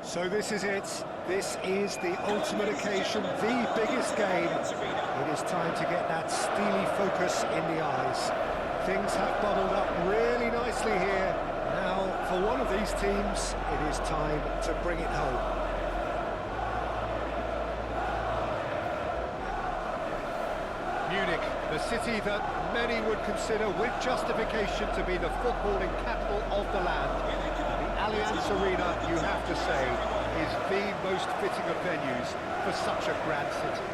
So this is it. This is the ultimate occasion, the biggest game. It is time to get that steely focus in the eyes. Things have bubbled up really nicely here. Now, for one of these teams, it is time to bring it home. Munich, the city that many would consider with justification to be the footballing capital of the land. The Allianz Arena, you have to say, is the most fitting of venues for such a grand city.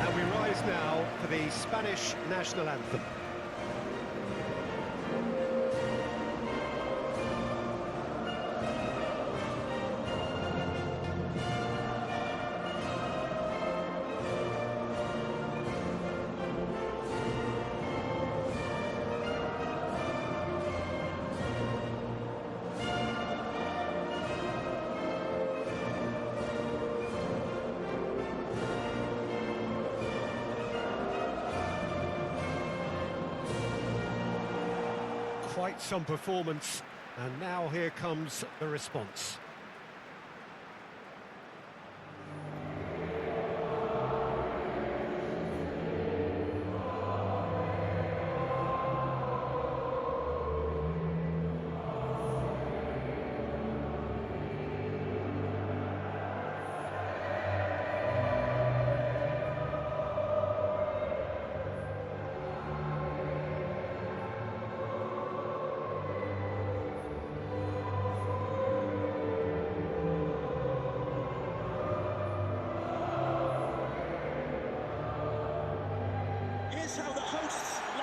And we rise now for the Spanish national anthem. Quite some performance, and now here comes the response.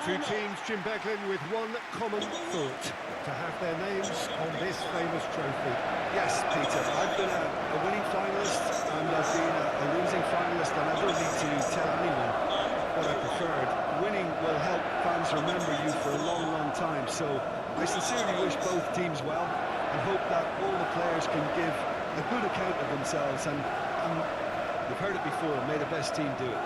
Two teams, Jim Beglin, with one common thought: to have their names on this famous trophy. Yes, Peter, I've been a winning finalist and I've been a losing finalist, and I don't need to tell anyone what I preferred. Winning will help fans remember you for a long, long time, so I sincerely wish both teams well and hope that all the players can give a good account of themselves, and you've heard it before, may the best team do it.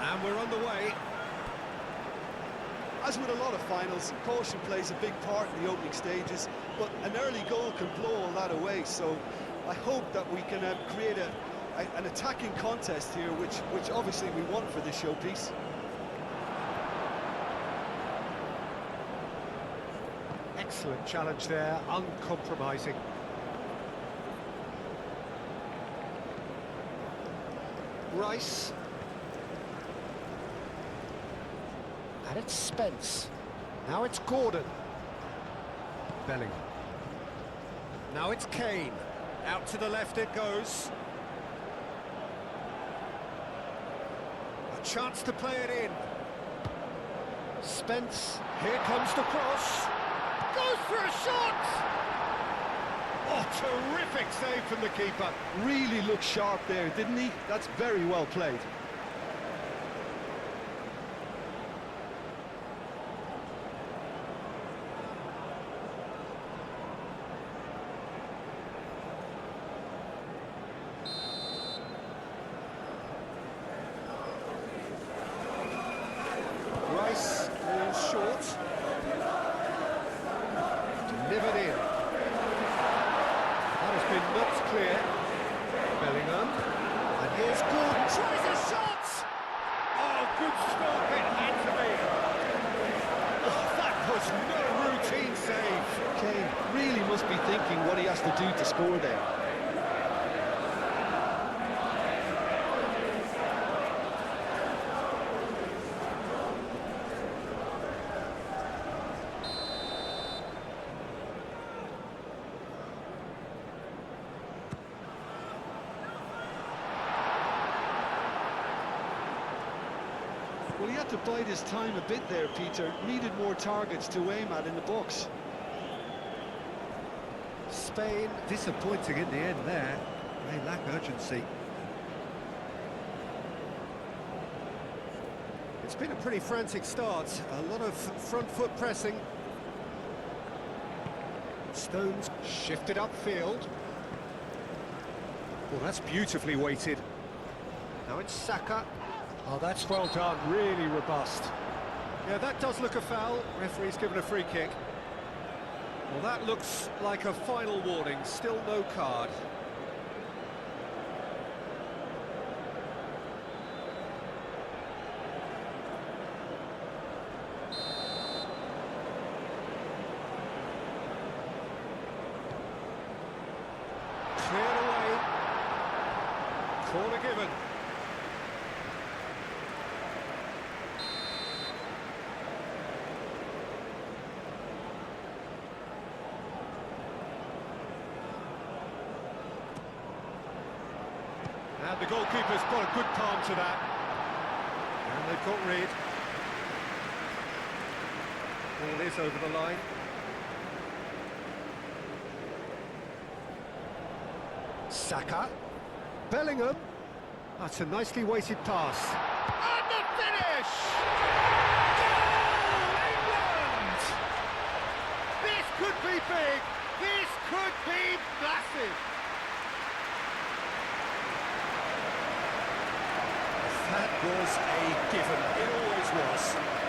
And we're on the way. As with a lot of finals, caution plays a big part in the opening stages, but an early goal can blow all that away, so I hope that we can create an attacking contest here, which obviously we want for this showpiece. Excellent challenge there, uncompromising. Rice. And it's Spence. Now it's Gordon. Bellingham. Now it's Kane. Out to the left it goes. A chance to play it in. Spence. Here comes the cross. Goes for a shot! Oh, terrific save from the keeper. Really looked sharp there, didn't he? That's very well played. Rice is short. Delivered in. That has been knocked clear. Bellingham. And here's Gordon. Tries a shot! Oh, good stop it into me. Oh, that was no routine save. Kane really must be thinking what he has to do to score there. Well, he had to bide his time a bit there, Peter. Needed more targets to aim at in the box. Spain disappointing in the end there. They lack urgency. It's been a pretty frantic start, a lot of front foot pressing. Stones shifted upfield. Well, that's beautifully weighted. Now it's Saka. Oh, that's well done, really robust. Yeah, that does look a foul. Referee's given a free kick. Well, that looks like a final warning, still no card. Cleared away. Corner given. And the goalkeeper's got a good palm to that. And they've got rid. Ball is over the line. Saka. Bellingham. That's a nicely weighted pass. And the finish! Goal, England! This could be big. This could be massive. That was a given. It always was.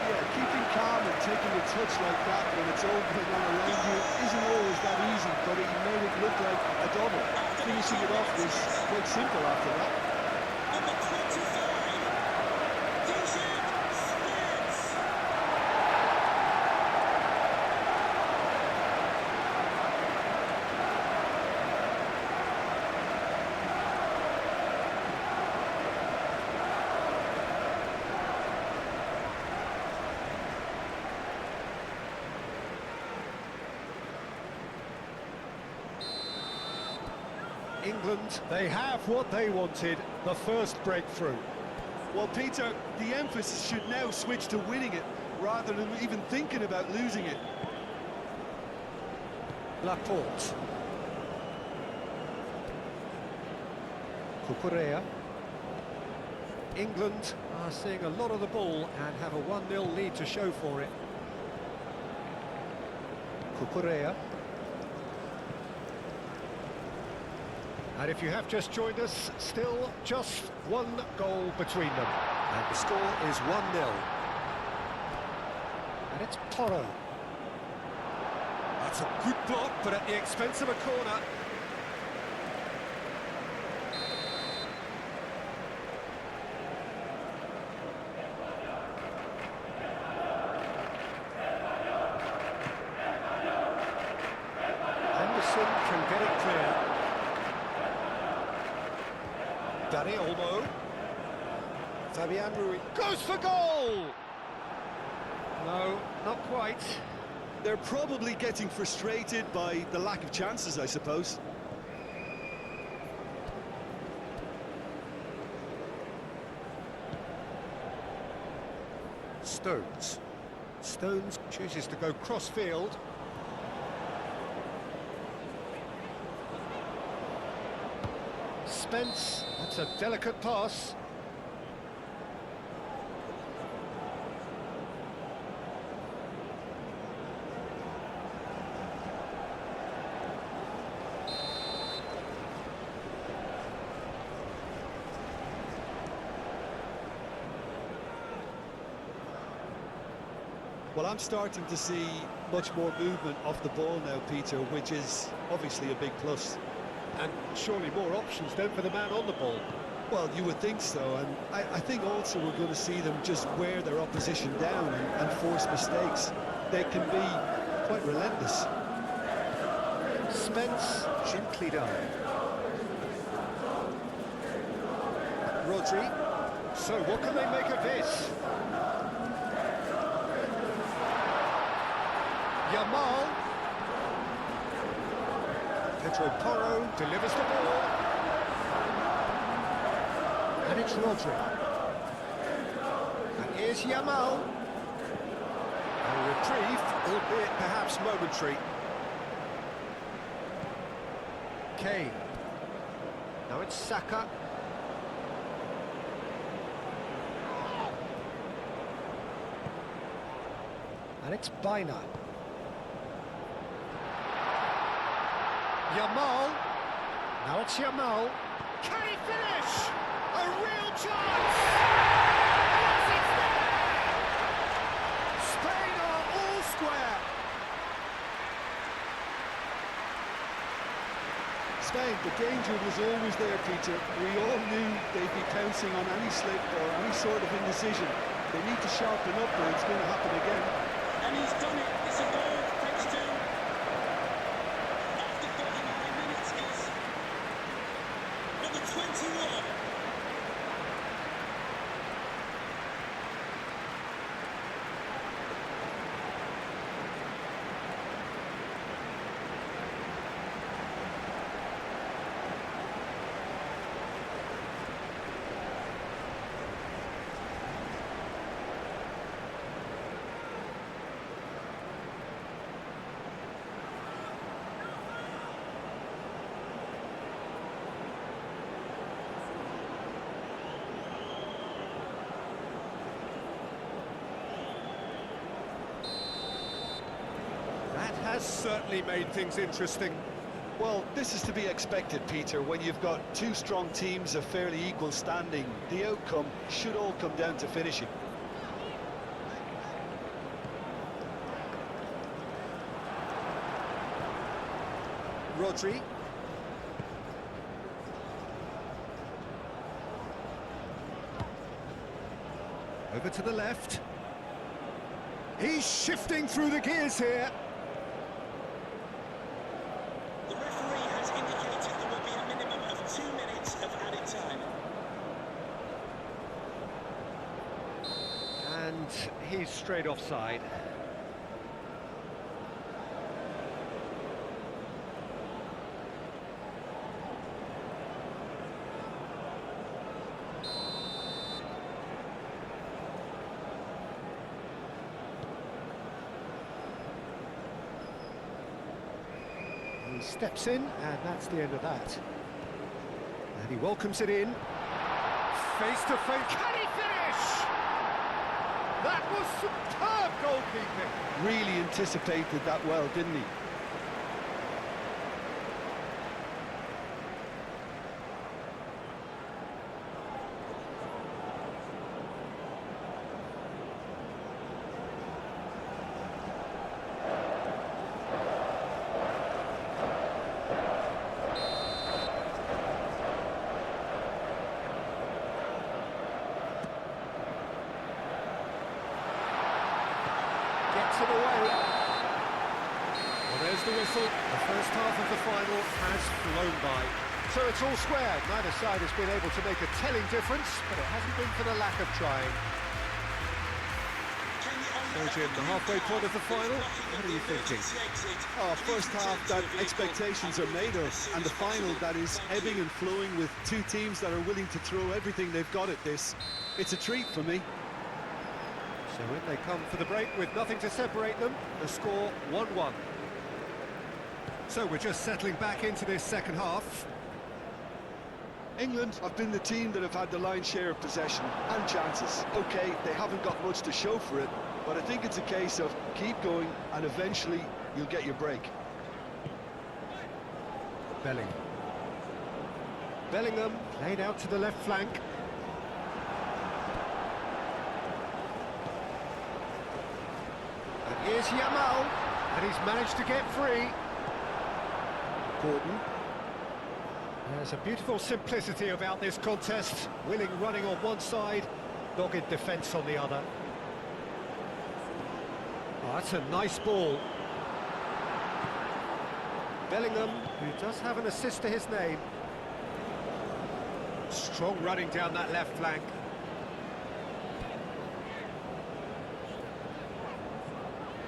Yeah, keeping calm and taking a touch like that when it's open and around you isn't always that easy, but he made it look like a double. Finishing it off was quite simple after that. England, they have what they wanted, the first breakthrough. Well, Peter, the emphasis should now switch to winning it, rather than even thinking about losing it. Laporte. Cucurella. England are seeing a lot of the ball and have a 1-0 lead to show for it. Cucurella. And if you have just joined us, still just one goal between them. And the score is 1-0. And it's Porro. That's a good block, but at the expense of a corner. Henderson can get it clear. Danny Olmo. Fabian Ruiz goes for goal! No, not quite. They're probably getting frustrated by the lack of chances, I suppose. Stones. Stones chooses to go cross-field. Spence, that's a delicate pass. Well, I'm starting to see much more movement off the ball now, Peter, which is obviously a big plus. And surely more options then for the man on the ball. Well, you would think so, and I think also we're going to see them just wear their opposition down and force mistakes. They can be quite relentless. Spence, gently done. Rodri. So what can they make of this? Yamal. Pedro Porro delivers the ball. And it's Rodri. And here's Yamal. A reprieve, albeit perhaps momentary. Kane. Now it's Saka. And it's Bina. Yamal. Now it's Yamal. Can he finish? A real chance! Yes, it's there! Spain are all square. Spain, the danger was always there, Peter. We all knew they'd be pouncing on any slip or any sort of indecision. They need to sharpen up or it's going to happen again. And he's done it. It's a goal, thanks to... After 39 minutes is... number 21. That has certainly made things interesting. Well, this is to be expected, Peter. When you've got two strong teams of fairly equal standing, the outcome should all come down to finishing. Rodri. Over to the left. He's shifting through the gears here. The referee has indicated there will be a minimum of 2 minutes of added time. And he's straight offside. He steps in, and that's the end of that. And he welcomes it in. Face to face. Can he finish? That was superb goalkeeping. Really anticipated that well, didn't he? Gets it away. Well, there's the whistle. The first half of the final has flown by. So it's all square. Neither side has been able to make a telling difference, but it hasn't been for the lack of trying. So, Jim, the halfway point of the final, what are you thinking? Oh, first half that expectations are made of, and the final that is ebbing and flowing with two teams that are willing to throw everything they've got at this. It's a treat for me. So in they come for the break with nothing to separate them. The score 1-1. So we're just settling back into this second half. England have been the team that have had the lion's share of possession and chances. Okay, they haven't got much to show for it, but I think it's a case of keep going and eventually you'll get your break. Bellingham played out to the left flank. And here's Yamal, and he's managed to get free. Gordon. There's a beautiful simplicity about this contest. Willing running on one side, dogged defence on the other. Oh, that's a nice ball. Bellingham, who does have an assist to his name. Strong running down that left flank.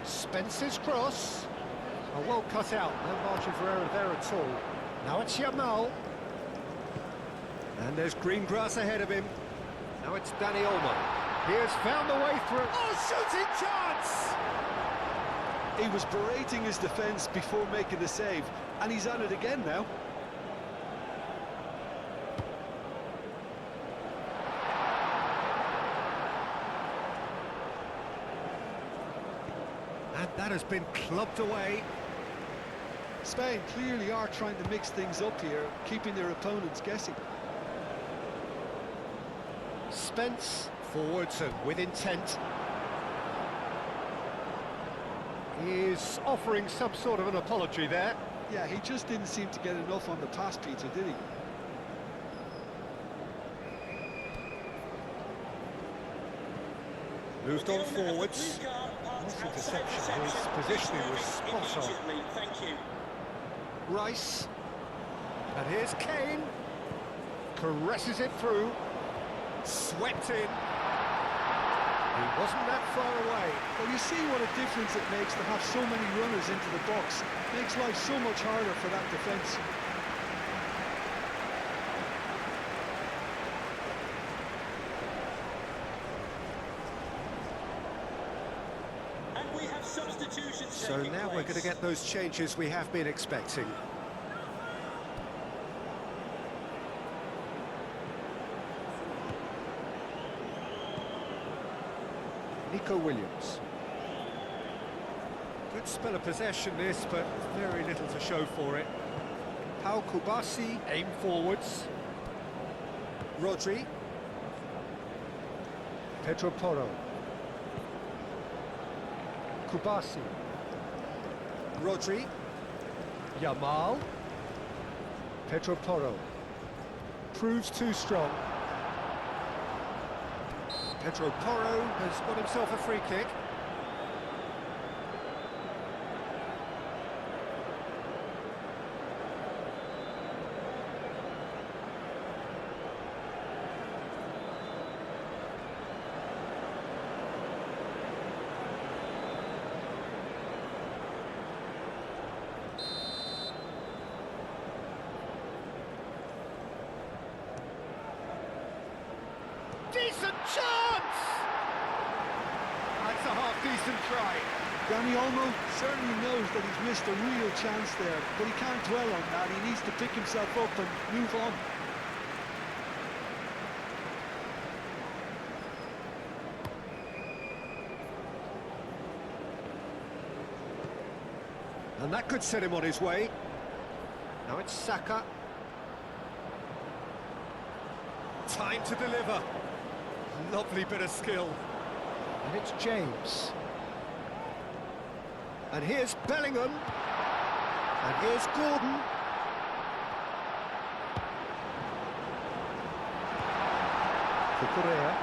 Spence's cross. Oh, well cut out, no margin for error there at all. Now it's Yamal. And there's green grass ahead of him. Now it's Danny Olmo. He has found the way through. Oh, shooting chance! He was berating his defence before making the save, and he's at it again now. That has been clubbed away. Spain clearly are trying to mix things up here, keeping their opponents guessing. Spence forwards and with intent. He's offering some sort of an apology there. Yeah, he just didn't seem to get enough on the pass, Peter, did he? Moved on forwards. Nice interception, his positioning was spot on. Thank you. Rice. And here's Kane. Caresses it through. Swept in. He wasn't that far away. Well, you see what a difference it makes to have so many runners into the box. Makes life so much harder for that defence. And we have substitutions. So now we're going to get those changes we have been expecting. Nico Williams. Good spell of possession this, but very little to show for it. Pau Kubasi, aim forwards. Rodri. Pedro Porro. Kubasi. Rodri. Yamal. Pedro Porro. Proves too strong. Pedro Porro has got himself a free kick. Decent chance! That's a half-decent try. Dani Olmo certainly knows that he's missed a real chance there, but he can't dwell on that. He needs to pick himself up and move on. And that could set him on his way. Now it's Saka. Time to deliver. Lovely bit of skill. And it's James. And here's Bellingham. And here's Gordon. For Correa.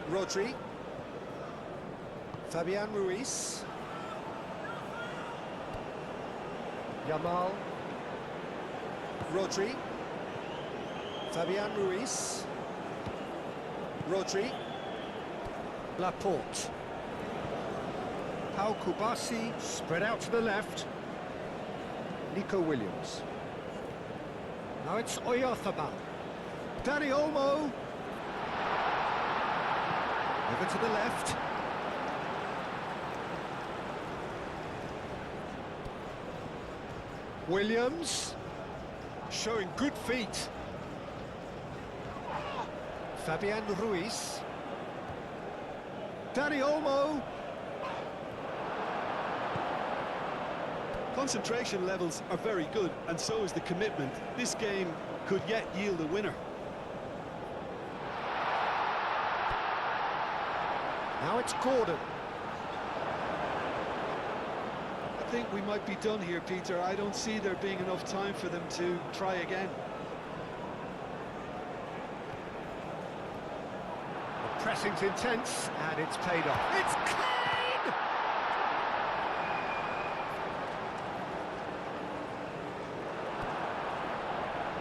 Rodri. Fabian Ruiz. Yamal. Rodri. Fabian Ruiz. Rodri. Laporte. Pau Kubasi spread out to the left. Nico Williams. Now it's Oyarzabal. Dani Olmo. Over to the left. Williams. Showing good feet. Fabian Ruiz. Dani Olmo. Concentration levels are very good, and so is the commitment. This game could yet yield a winner. Now it's Gordon. I think we might be done here, Peter. I don't see there being enough time for them to try again. The pressing's intense, and it's paid off. It's Kane!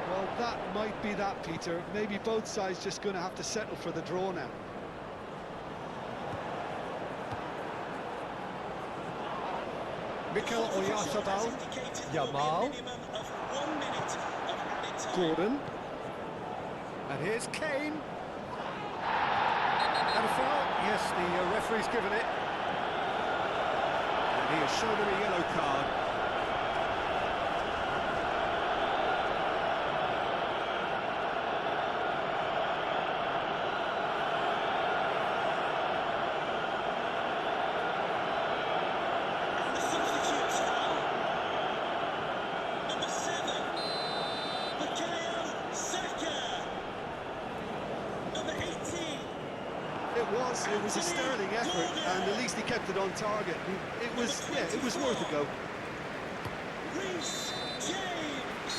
Well, that might be that, Peter. Maybe both sides just going to have to settle for the draw now. Mikel Oyarzabal. Yamal. Gordon. And here's Kane. And a foul. Yes, the referee's given it. And he has shown him a yellow card. It was a sterling effort, and at least he kept it on target. It was worth a go.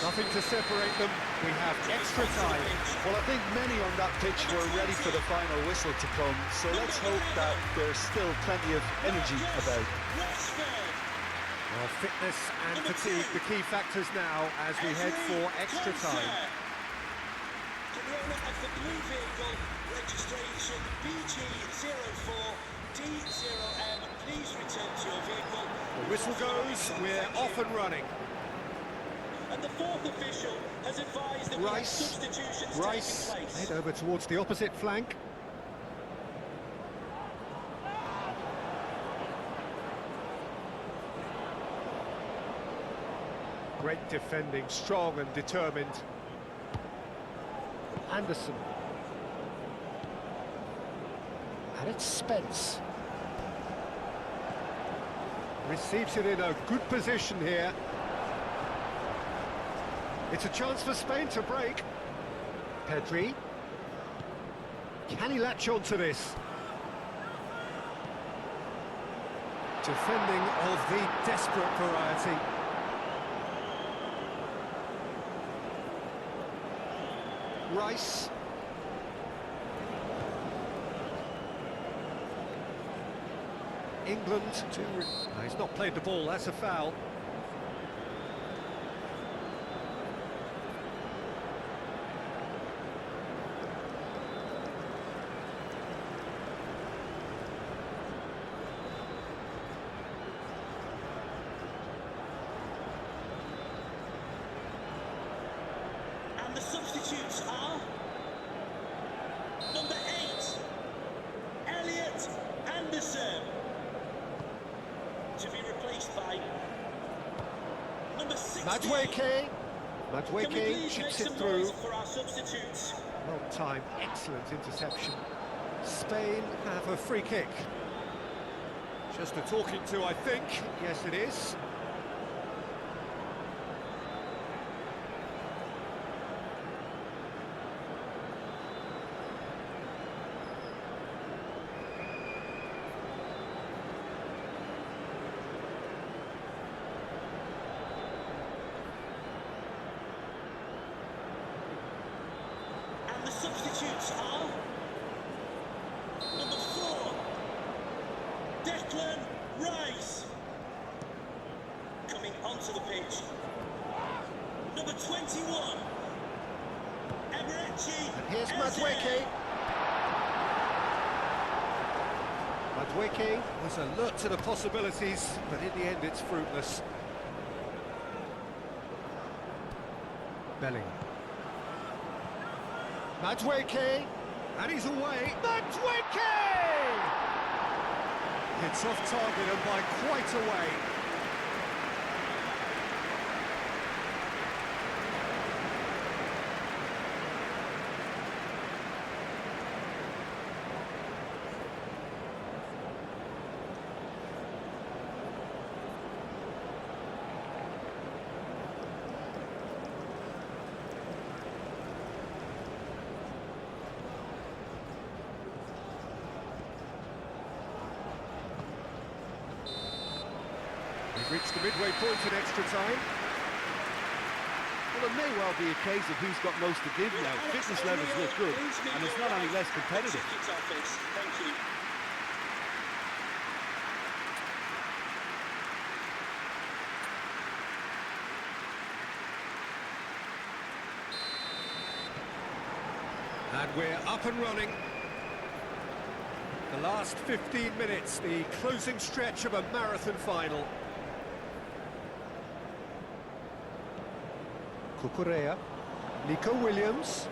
Nothing to separate them. We have extra time. Well, I think many on that pitch were ready for the final whistle to come, so let's hope that there's still plenty of energy about. Well, fitness and fatigue, the key factors now as we head for extra time. To the owner of the blue vehicle, registration BG04D0M, please return to your vehicle. The whistle goes, we're off and running. And the fourth official has advised that we have substitutions taking place. Head over towards the opposite flank. Great defending, strong and determined. Anderson. And it's Spence. Receives it in a good position here. It's a chance for Spain to break. Pedri. Can he latch on to this? Defending of the desperate variety. Rice. England to... No, he's not played the ball, that's a foul. And the substitutes are number 8, Elliot Anderson, to be replaced by number 16. Madueke Can we please make chips it some through. noise for our substitutes? Well timed, excellent interception. Spain have a free kick. Just a talking to, I think. Yes, it is. And the substitutes are number 4, Declan Rice, coming onto the pitch. Number 21, Eberechi. And here's Madueke. Madueke was alert to the possibilities, but in the end it's fruitless. Belling. Madueke, and he's away. Madueke! It's off target and by quite a way. We've reached the midway point in extra time. Well, it may well be a case of who's got most to give now. Fitness levels look good, and it's not any less competitive. Ticket office. Thank you. And we're up and running. The last 15 minutes, the closing stretch of a marathon final. Cucurella, Nico Williams,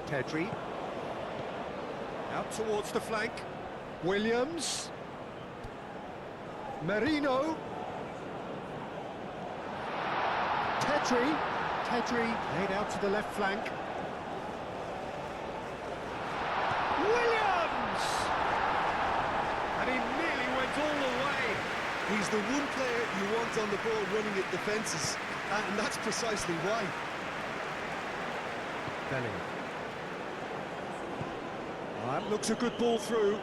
Pedri, out towards the flank, Williams, Merino, Pedri laid out to the left flank, Williams! And he nearly went all the way. He's the one player you want on the ball running at defences, and that's precisely why. Belling. That looks a good ball through.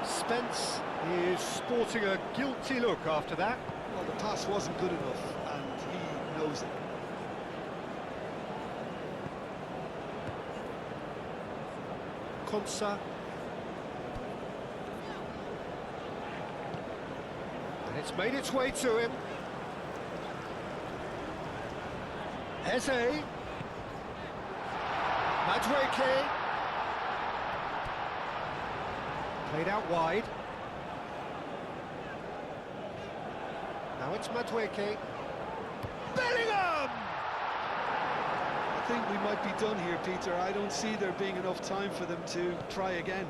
Spence is sporting a guilty look after that. Well, the pass wasn't good enough, and he knows it. Konsa. And it's made its way to him. Eze. Madueke. Played out wide. Now it's Madueke. Bellingham! I think we might be done here, Peter. I don't see there being enough time for them to try again.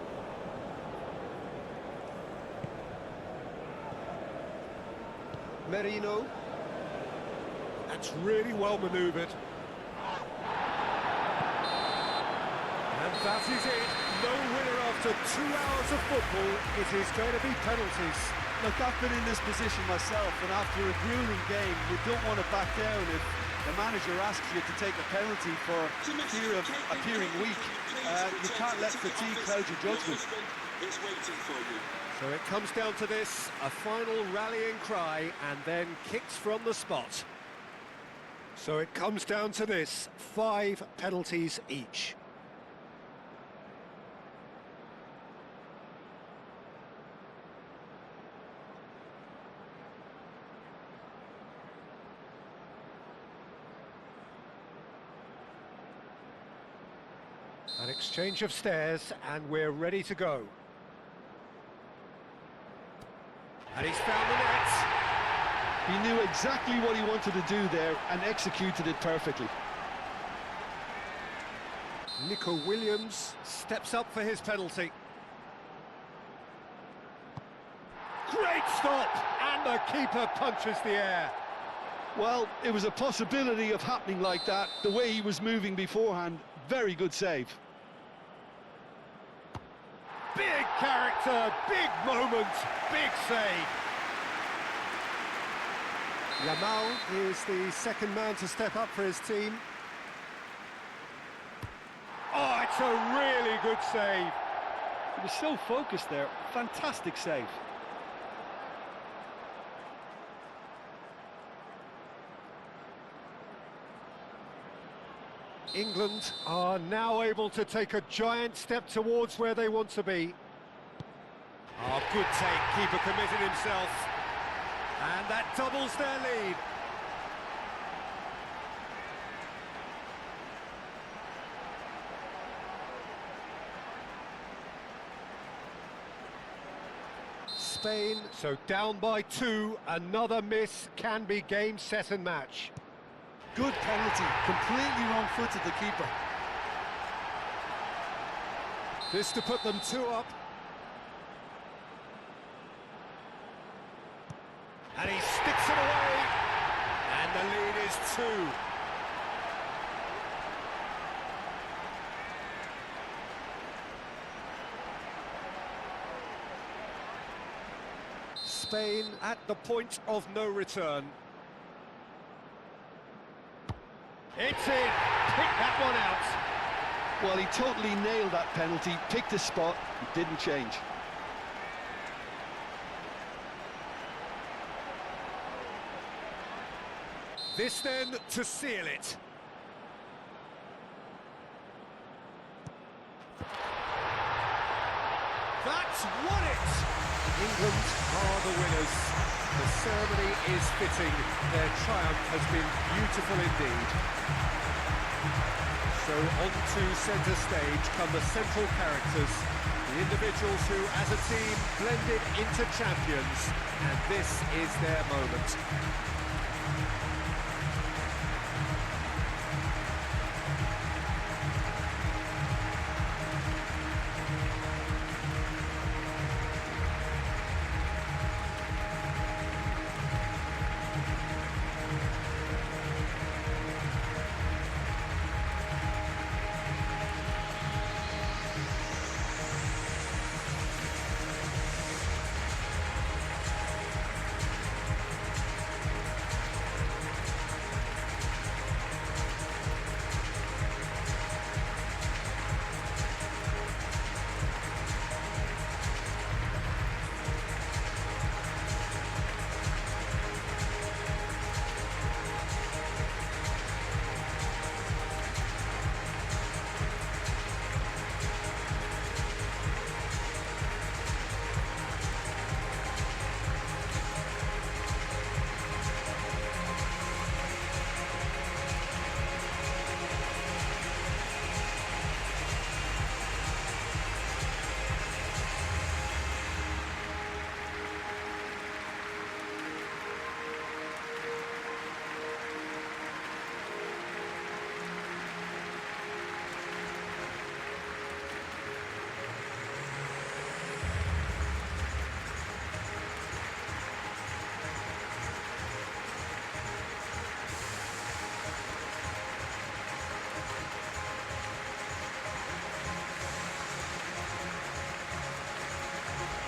Merino. That's really well manoeuvred. And that is it. No winner after 2 hours of football. It is going to be penalties. Look, I've been in this position myself, and after a grueling game, you don't want to back down if the manager asks you to take a penalty for fear of appearing weak. You can't let fatigue cloud your judgment. So it comes down to this, a final rallying cry, and then kicks from the spot. So it comes down to this, 5 penalties each. An exchange of stares, and we're ready to go. And he's found the net. He knew exactly what he wanted to do there and executed it perfectly. Nico Williams steps up for his penalty. Great stop! And the keeper punches the air. Well, it was a possibility of happening like that, the way he was moving beforehand. Very good save. Big character, big moment, big save. Yamal is the second man to step up for his team. Oh, it's a really good save. He was so focused there. Fantastic save. England are now able to take a giant step towards where they want to be. Oh, good take, keeper committed himself. And that doubles their lead. Spain, so down by 2, another miss can be game, set and match. Good penalty, completely wrong-footed the keeper. This to put them 2 up. And he sticks it away. And the lead is 2. Spain at the point of no return. It's in. Pick that one out. Well, he totally nailed that penalty, picked a spot, didn't change. This then to seal it. That's won it! England are the winners. The ceremony is fitting. Their triumph has been beautiful indeed. So on to centre stage come the central characters, the individuals who, as a team, blended into champions, and this is their moment.